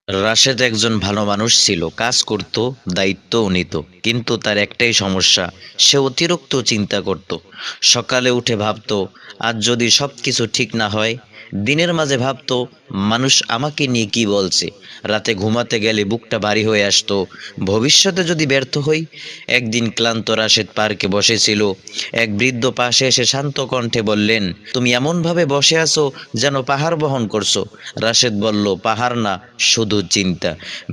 রাশেদ একজন ভালো মানুষ ছিল, কাজ করত, দায়িত্বও নিত। কিন্তু তার একটাই সমস্যা, সে অতিরিক্ত চিন্তা করত। সকালে উঠে ভাবতো, আজ যদি সবকিছু ঠিক না হয়। দিনের মাঝে ভাবতো, মানুষ আমাকে নিয়ে কি বলছে। রাতে ঘুমাতে গেলে বুকটা ভারী হয়ে আসতো, ভবিষ্যতে যদি ব্যর্থ হই। একদিন ক্লান্ত রাশেদ পার্কে বসেছিল। এক বৃদ্ধ পাশে এসে শান্ত কণ্ঠে বললেন, তুমি এমনভাবে বসে আছো যেন পাহাড় বহন করছো। রাশেদ বলল, পাহাড় না, শুধু চিন্তা।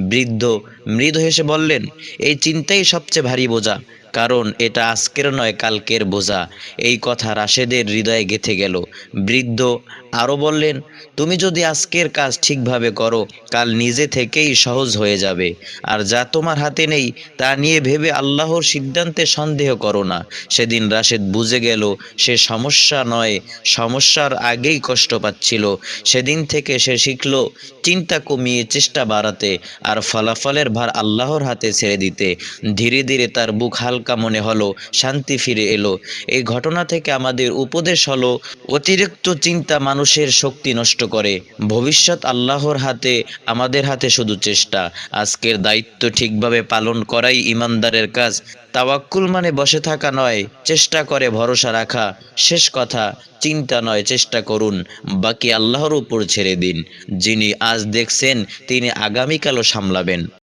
বৃদ্ধ মৃদু হেসে বললেন, এই চিন্তাই সবচেয়ে ভারী বোঝা, কারণ এটা আজকের নয় কালকের বোঝা। এই কথা রাশেদের হৃদয়ে গেঁথে গেল। বৃদ্ধ আরো বললেন, তুমি যদি আজকের কাজ ঠিকভাবে করো, কাল নিজে থেকেই সহজ হয়ে যাবে। আর যা তোমার হাতে নেই তা নিয়ে ভেবে আল্লাহর সিদ্ধান্তে সন্দেহ করো না। সেদিন রাশেদ বুঝে গেল, সে সমস্যা নয়, সমস্যার আগেই কষ্ট পাচ্ছিল। সেদিন থেকে সে শিখল চিন্তা কমিয়ে চেষ্টা বাড়াতে, আর ফলাফলের ভার আল্লাহর হাতে ছেড়ে দিতে। ধীরে ধীরে তার বুক হালকা মনে হলো, শান্তি ফিরে এলো। এই ঘটনা থেকে আমাদের উপদেশ হলো, অতিরিক্ত চিন্তা মানুষের শক্তি নষ্ট করে। ভবিষ্যৎ আল্লাহর হাতে, আমাদের হাতে শুধু চেষ্টা। আজকের দায়িত্ব ঠিকভাবে পালন করাই ইমানদারের কাজ। তাওয়াক্কুল মানে বসে থাকা নয়, চেষ্টা করে ভরসা রাখা। শেষ কথা, চিন্তা নয়, চেষ্টা করুন, বাকি আল্লাহর উপর ছেড়ে দিন। যিনি আজ দেখছেন তিনি আগামীকালও সামলাবেন।